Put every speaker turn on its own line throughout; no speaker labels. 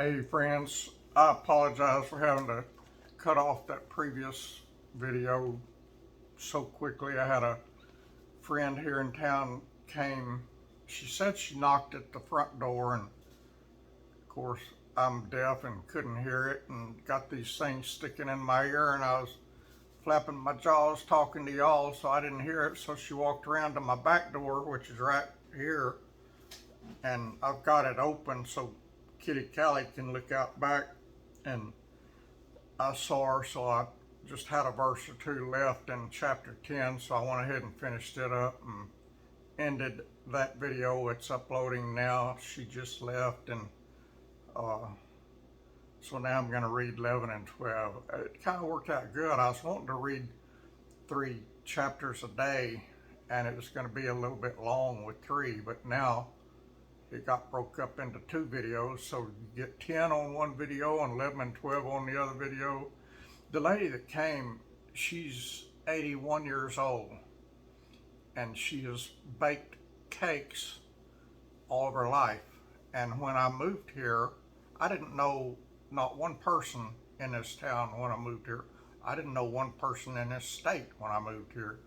Hey friends, I apologize for having to cut off that previous video so quickly. I had a friend here in town came. She said she knocked at the front door, and of course I'm deaf and couldn't hear it, and got these things sticking in my ear, and I was flapping my jaws talking to y'all, so I didn't hear it. So she walked around to my back door, which is right here, and I've got it open so Kitty Callie can look out back, and I saw her, so I just had a verse or two left in chapter 10, so I went ahead and finished it up and ended that video. It's uploading now. She just left, and so now I'm going to read 11 and 12. It kind of worked out good. I was wanting to read 3 chapters a day, and it was going to be a little bit long with 3, but now it got broke up into 2 videos, so you get 10 on one video and 11 and 12 on the other video. The lady that came, she's 81 years old, and she has baked cakes all of her life. And when I moved here, I didn't know not one person in this town when I moved here. I didn't know one person in this state when I moved here.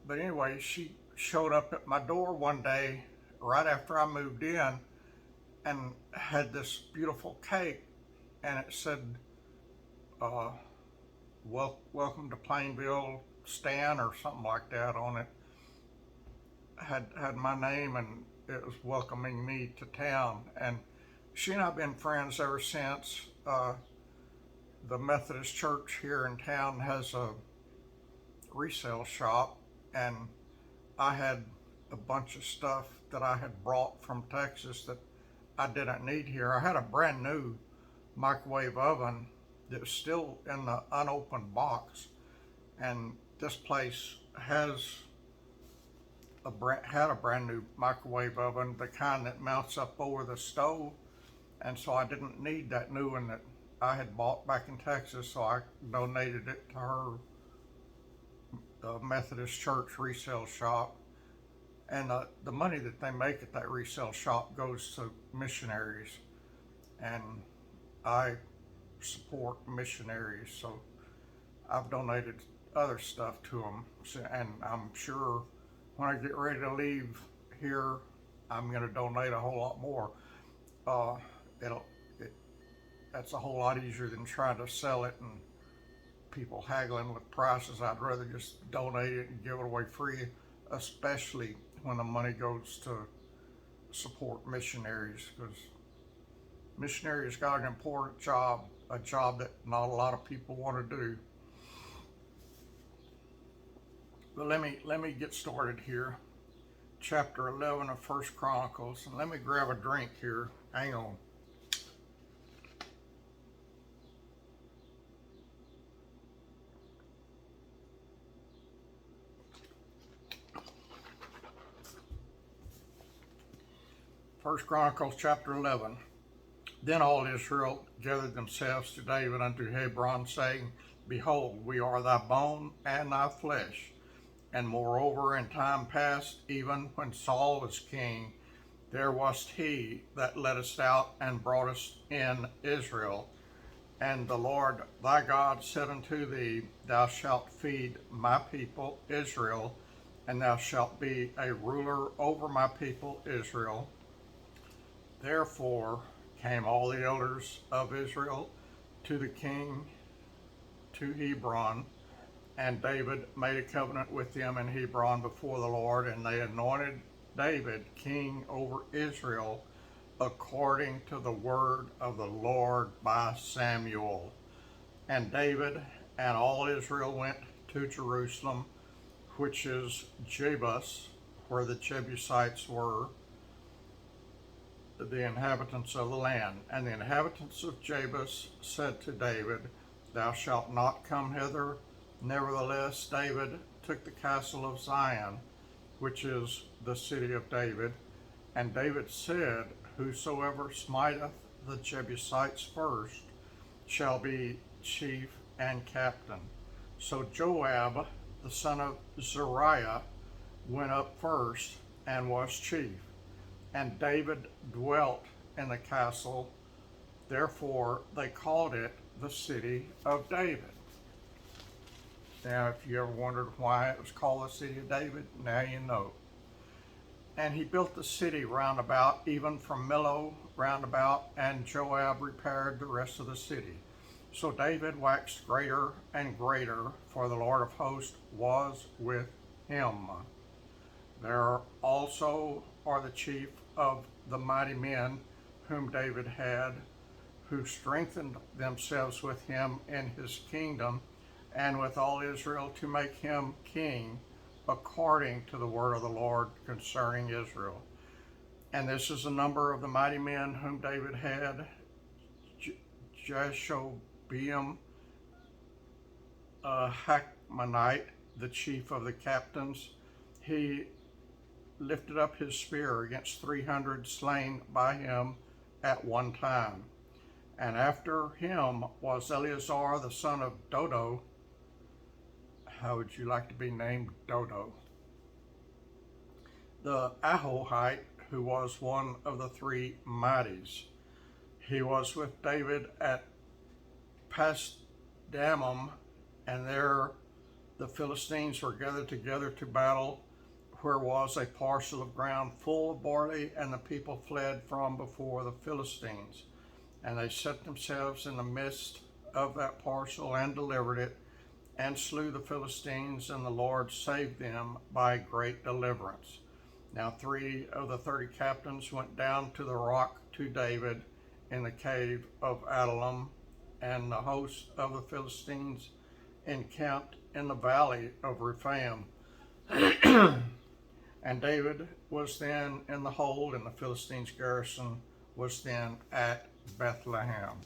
But anyway, she showed up at my door one day right after I moved in and had this beautiful cake, and it said, welcome to Plainville, Stan, or something like that on it. Had my name, and it was welcoming me to town. And she and I have been friends ever since. The Methodist church here in town has a resale shop, and I had a bunch of stuff that I had brought from Texas that I didn't need here. I had a brand new microwave oven that was still in the unopened box, and this place had a brand new microwave oven, the kind that mounts up over the stove, and so I didn't need that new one that I had bought back in Texas, so I donated it to her, the Methodist church resale shop. And the money that they make at that resale shop goes to missionaries, and I support missionaries, so I've donated other stuff to them. And I'm sure when I get ready to leave here, I'm going to donate a whole lot more. That's a whole lot easier than trying to sell it and people haggling with prices. I'd rather just donate it and give it away free, especially when the money goes to support missionaries, because missionaries got an important job, a job that not a lot of people want to do. But let me get started here. Chapter 11 of 1 Chronicles, and let me grab a drink here. Hang on. First Chronicles chapter 11. Then all Israel gathered themselves to David unto Hebron, saying, Behold, we are thy bone and thy flesh. And moreover, in time past, even when Saul was king, there was he that led us out and brought us in Israel. And the Lord thy God said unto thee, Thou shalt feed my people Israel, and thou shalt be a ruler over my people Israel. Therefore came all the elders of Israel to the king to Hebron, and David made a covenant with them in Hebron before the Lord, and they anointed David king over Israel according to the word of the Lord by Samuel. And David and all Israel went to Jerusalem, which is Jebus, where the Jebusites were, the inhabitants of the land. And the inhabitants of Jebus said to David, Thou shalt not come hither. Nevertheless, David took the castle of Zion, which is the city of David. And David said, Whosoever smiteth the Jebusites first shall be chief and captain. So Joab, the son of Zeruiah, went up first and was chief. And David dwelt in the castle Therefore, they called it the city of David. Now, if you ever wondered why it was called the city of David, now you know. And he built the city round about, even from Millo round about, and Joab repaired the rest of the city. So David waxed greater and greater, for the Lord of hosts was with him. There also are the chief of the mighty men whom David had, who strengthened themselves with him in his kingdom and with all Israel to make him king, according to the word of the Lord concerning Israel. And this is the number of the mighty men whom David had: Jashobeam, Hachmonite, the chief of the captains. He lifted up his spear against 300 slain by him at one time. And after him was Eleazar, the son of Dodo. How would you like to be named Dodo? The Ahohite, who was one of the three mighties. He was with David at Pasdamum, and there the Philistines were gathered together to battle, where was a parcel of ground full of barley, and the people fled from before the Philistines. And they set themselves in the midst of that parcel and delivered it, and slew the Philistines, and the Lord saved them by great deliverance. Now 3 of the 30 captains went down to the rock to David in the cave of Adullam, and the host of the Philistines encamped in the valley of Rephaim. And David was then in the hold, and the Philistines' garrison was then at Bethlehem.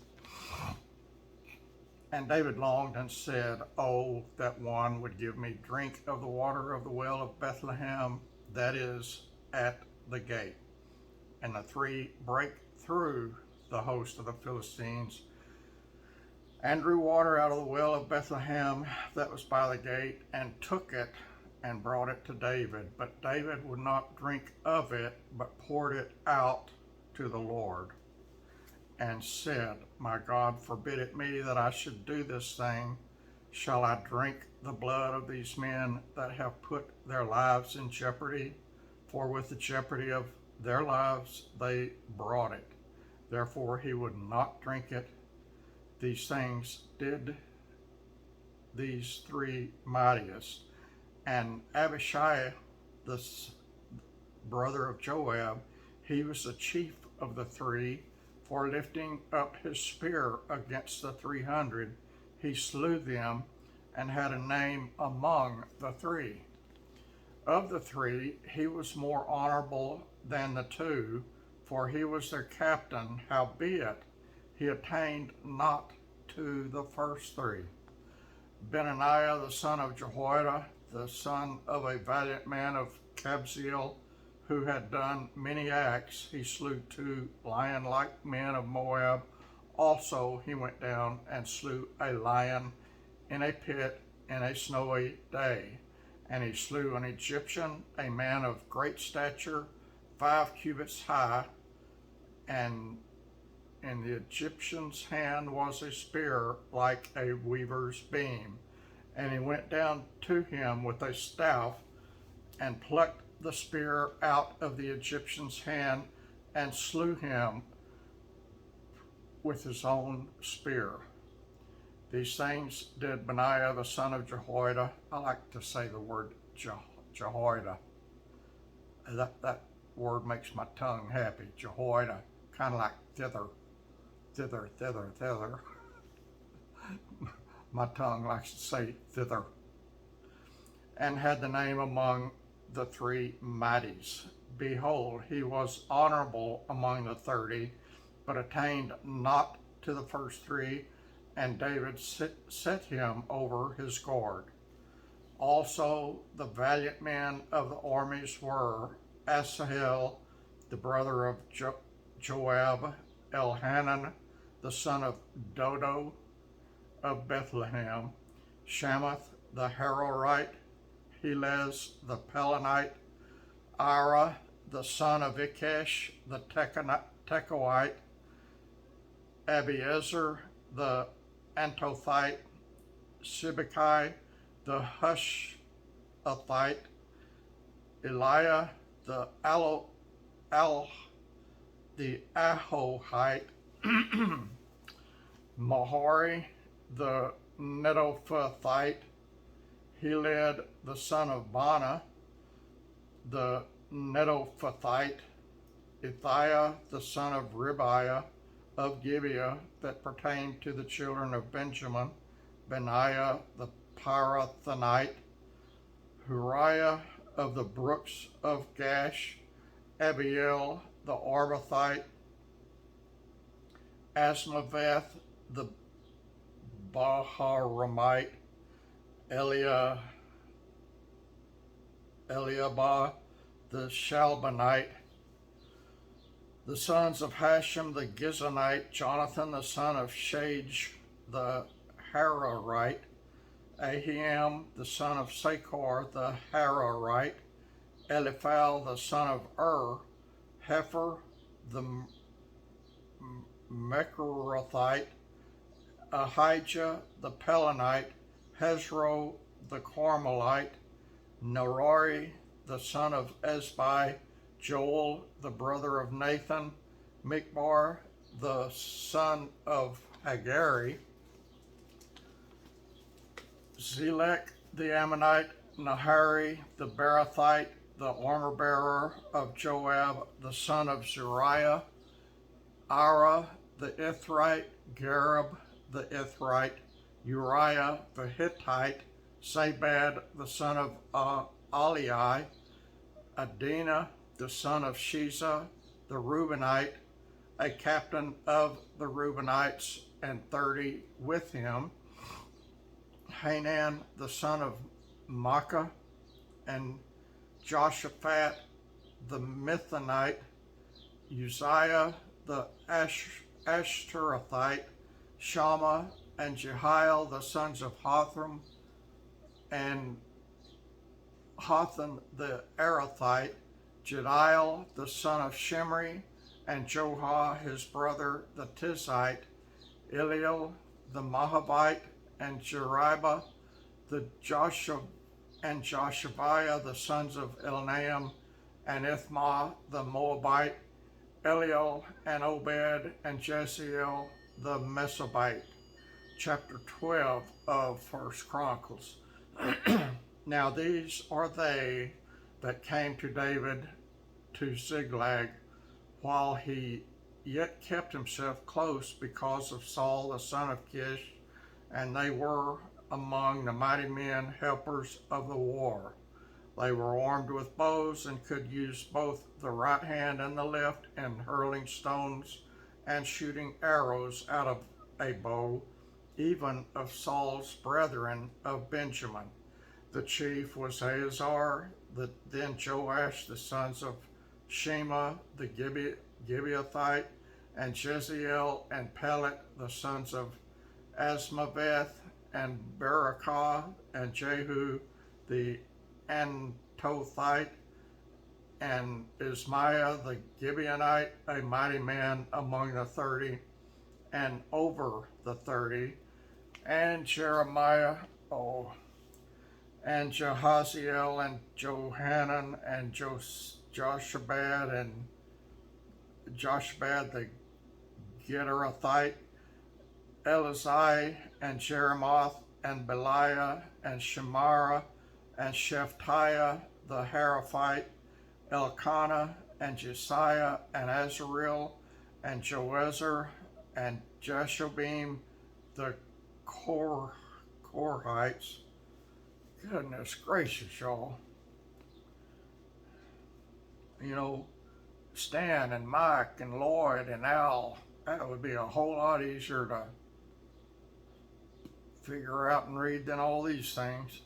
And David longed and said, "Oh, that one would give me drink of the water of the well of Bethlehem, that is, at the gate." And the 3 brake through the host of the Philistines, and drew water out of the well of Bethlehem that was by the gate, and took it, and brought it to David. But David would not drink of it, but poured it out to the Lord, and said, "My God, forbid it me that I should do this thing. Shall I drink the blood of these men that have put their lives in jeopardy? For with the jeopardy of their lives they brought it." Therefore he would not drink it. These things did these 3 mightiest. And Abishai, the brother of Joab, he was the chief of the 3, for lifting up his spear against the 300, he slew them, and had a name among the 3. Of the 3, he was more honorable than the 2, for he was their captain, howbeit he attained not to the first 3. Benaniah, the son of Jehoiada, the son of a valiant man of Kabzeel, who had done many acts, he slew 2 lion-like men of Moab. Also he went down and slew a lion in a pit in a snowy day. And he slew an Egyptian, a man of great stature, 5 cubits high, and in the Egyptian's hand was a spear like a weaver's beam. And he went down to him with a staff, and plucked the spear out of the Egyptian's hand, and slew him with his own spear. These things did Benaiah the son of Jehoiada. I like to say the word Jehoiada. That word makes my tongue happy. Jehoiada, kind of like thither. My tongue likes to say thither. And had the name among the 3 mighties. Behold, he was honorable among the 30, but attained not to the first 3, and David set him over his guard. Also the valiant men of the armies were Asahel, the brother of Joab, Elhanan, the son of Dodo of Bethlehem, Shamath the Harorite, Helez the Pelonite, Ira the son of Ikesh the Tekoite, Abiezer the Antothite, Sibbecai the Hushathite, Eliah the the Ahohite, Mahori the Netophathite, Heled the son of Bana the Netophathite, Ithiah the son of Ribiah of Gibeah, that pertained to the children of Benjamin, Benaiah the Pirathonite, Huriah of the brooks of Gash, Abiel the Arbathite, Asmaveth the Baharamite, Eliabah the Shalbanite, the sons of Hashem the Gizonite, Jonathan the son of Shage the Hararite, Ahiam the son of Sakor the Hararite, Eliphal the son of Hefer the Mecherathite, Ahijah the Pelonite, Hezro the Carmelite, Nerari the son of Ezbai, Joel the brother of Nathan, Mikbar the son of Hagari, Zelek the Ammonite, Nahari the Barathite, the armor bearer of Joab the son of Zariah, Ara the Ithrite, Gareb the Ithrite, Uriah the Hittite, Sabad the son of Aliai, Adina the son of Shiza the Reubenite, a captain of the Reubenites, and 30 with him, Hanan the son of Makkah, and Joshaphat the Mithonite, Uzziah the Ashterathite, Shammah and Jehiel the sons of Hotham, and Hotham the Arathite, Jediel the son of Shimri, and Johah his brother the Tizite, Eliel the Moabite, and Jeribah the and Joshaviah the sons of Elnaam, and Ithmah the Moabite, Eliel and Obed and Jeziel the Mesobite. Chapter 12 of 1 Chronicles. Now these are they that came to David to Ziklag, while he yet kept himself close because of Saul the son of Kish, and they were among the mighty men, helpers of the war. They were armed with bows and could use both the right hand and the left in hurling stones and shooting arrows out of a bow, even of Saul's brethren of Benjamin. The chief was Haazar, then Joash, the sons of Shema the Gibeathite, and Jeziel and Pelet, the sons of Asmaveth, and Berakah, and Jehu the Antothite, and Ismaiah the Gibeonite, a mighty man among the 30, and over the 30, and Jeremiah, and Jehaziel, and Johanan, and Joshabad, and Joshabad the Gederathite, Elazai, and Jeremoth, and Beliah, and Shemara, and Shephatiah the Haraphite, Elkanah, and Jesiah, and Azareel, and Joezer, and Jeshobim the Korhites. Goodness gracious, y'all. You know, Stan and Mike and Lloyd and Al, that would be a whole lot easier to figure out and read than all these things.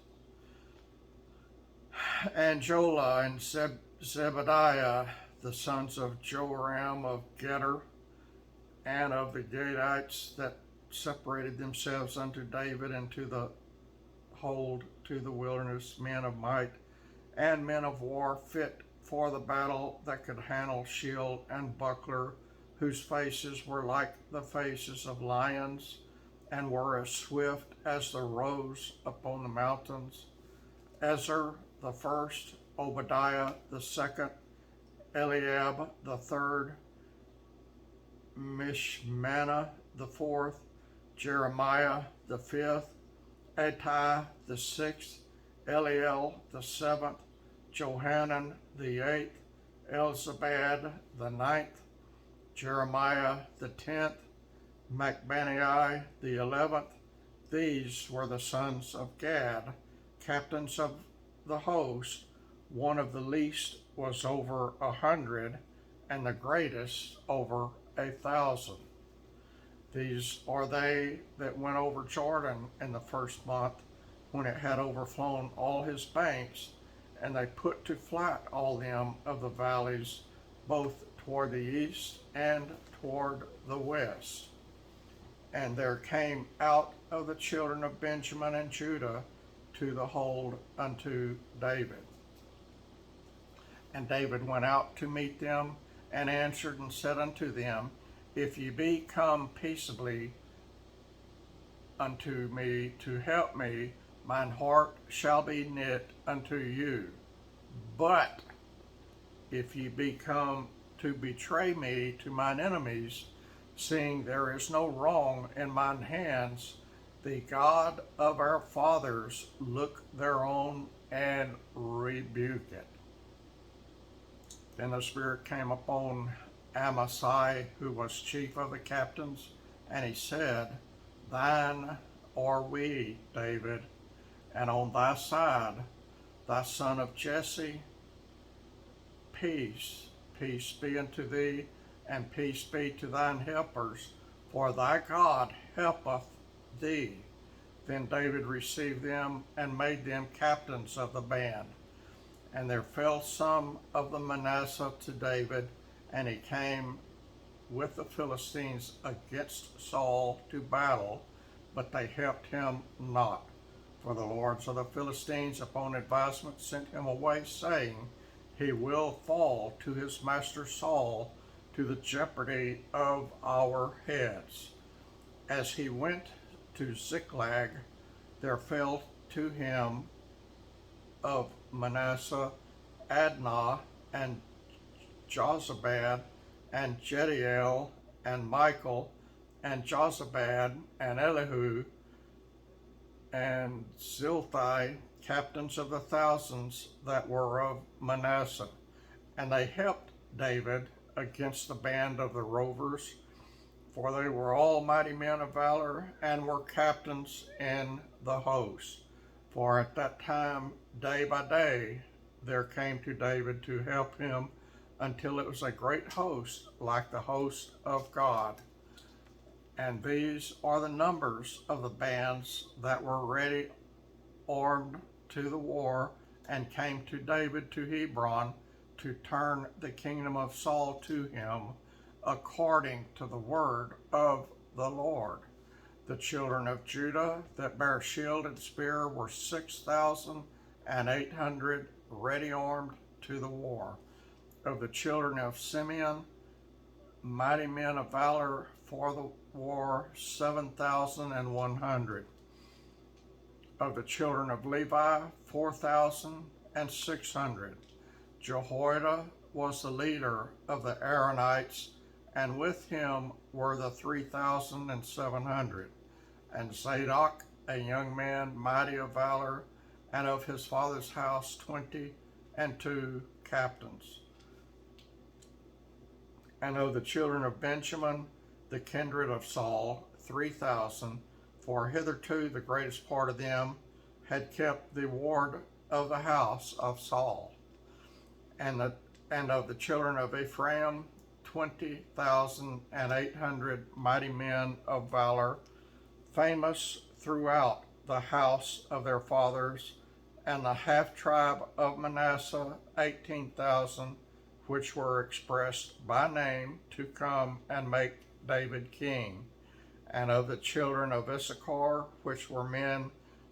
And Jola and Zebediah, the sons of Joram of Geder, and of the Gadites that separated themselves unto David into the hold to the wilderness, men of might and men of war, fit for the battle, that could handle shield and buckler, whose faces were like the faces of lions, and were as swift as the roes upon the mountains. Ezer the first, Obadiah the second, Eliab the third, Mishmannah the fourth, Jeremiah the fifth, Attai the sixth, Eliel the seventh, Johanan the eighth, Elzabad the ninth, Jeremiah the 10th, Macbannai the 11th. These were the sons of Gad, captains of the host. One of the least was over 100, and the greatest over 1,000. These are they that went over Jordan in the first month, when it had overflown all his banks, and they put to flight all them of the valleys, both toward the east and toward the west. And there came out of the children of Benjamin and Judah to the hold unto David. And David went out to meet them, and answered and said unto them, If ye be come peaceably unto me to help me, mine heart shall be knit unto you. But if ye be come to betray me to mine enemies, seeing there is no wrong in mine hands, the God of our fathers look thereon and rebuke it. Then the Spirit came upon Amasai, who was chief of the captains, and he said, Thine are we, David, and on thy side, thy son of Jesse, peace. Peace be unto thee, and peace be to thine helpers, for thy God helpeth thee. Then David received them, and made them captains of the band. And there fell some of the Manasseh to David, and he came with the Philistines against Saul to battle, but they helped him not. For the lords of the Philistines upon advisement sent him away, saying, He will fall to his master Saul, to the jeopardy of our heads. As he went to Ziklag, there fell to him of Manasseh Adnah, and Jozabad, and Jediel, and Michael, and Jozabad, and Elihu, and Zilthai, captains of the thousands that were of Manasseh. And they helped David against the band of the rovers, for they were all mighty men of valor, and were captains in the host. For at that time, day by day, there came to David to help him, until it was a great host, like the host of God. And these are the numbers of the bands that were ready armed to the war, and came to David to Hebron, to turn the kingdom of Saul to him, according to the word of the Lord. The children of Judah that bare shield and spear were 6,800, ready armed to the war. Of the children of Simeon, mighty men of valor for the war, 7,100. Of the children of Levi, 4,600. Jehoiada was the leader of the Aaronites, and with him were the 3,700. And Zadok, a young man mighty of valor, and of his father's house 22 captains. And of the children of Benjamin, the kindred of Saul, 3,000, for hitherto the greatest part of them had kept the ward of the house of Saul. And of the children of Ephraim, 20,800 mighty men of valor, famous throughout the house of their fathers. And the half tribe of Manasseh, 18,000, which were expressed by name to come and make David king. And of the children of Issachar, which were men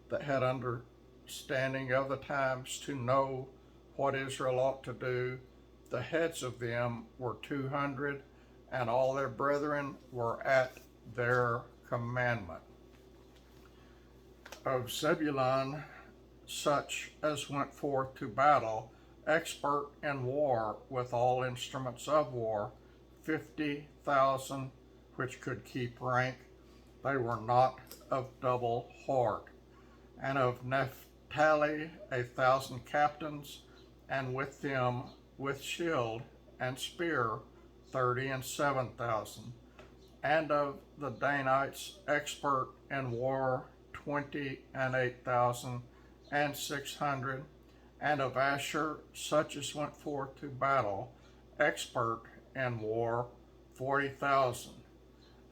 that had understanding of the times to know what Israel ought to do, the heads of them were 200, and all their brethren were at their commandment. Of Zebulun, such as went forth to battle, expert in war with all instruments of war, 50,000 which could keep rank. They were not of double heart. And of Naphtali 1,000 captains, and with them with shield and spear 37,000. And of the Danites expert in war 28,600. And of Asher such as went forth to battle, expert in war 40,000.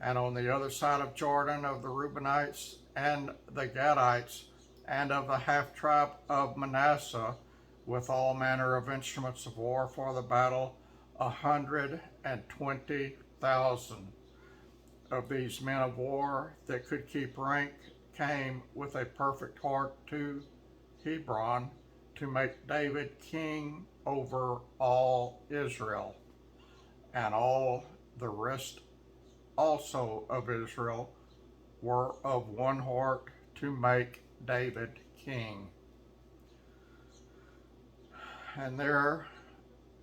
And on the other side of Jordan, of the Reubenites and the Gadites, and of the half tribe of Manasseh, with all manner of instruments of war for the battle, 120,000. Of these men of war that could keep rank came with a perfect heart to Hebron, to make David king over all Israel. And all the rest also of Israel were of one heart to make David king. And there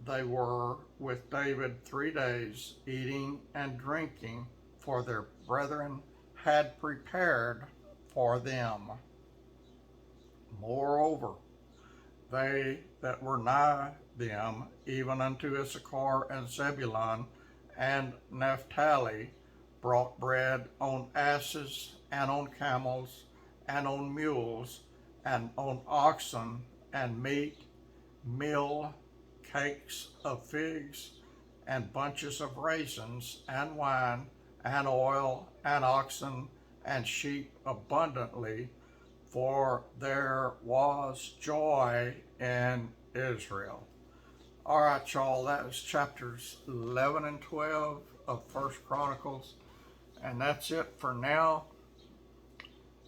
they were with David 3 days, eating and drinking, for their brethren had prepared for them. Moreover, they that were nigh them, even unto Issachar and Zebulun and Naphtali, brought bread on asses, and on camels, and on mules, and on oxen, and meat, meal, cakes of figs, and bunches of raisins, and wine, and oil, and oxen, and sheep abundantly, for there was joy in Israel. All right, y'all, that was chapters 11 and 12 of 1 Chronicles, and that's it for now.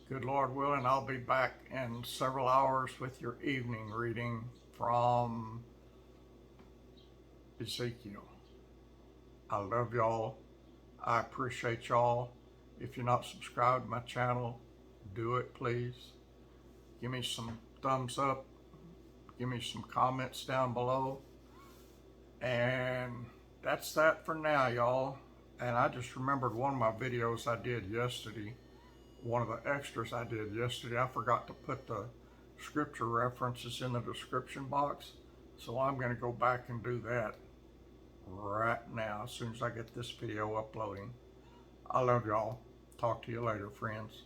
Good Lord willing, I'll be back in several hours with your evening reading from Ezekiel. I love y'all. I appreciate y'all. If you're not subscribed to my channel, do it, please. Give me some thumbs up. Give me some comments down below. And that's that for now, y'all. And I just remembered one of my videos I did yesterday. One of the extras I did yesterday. I forgot to put the scripture references in the description box. So I'm going to go back and do that right now as soon as I get this video uploading. I love y'all. Talk to you later, friends.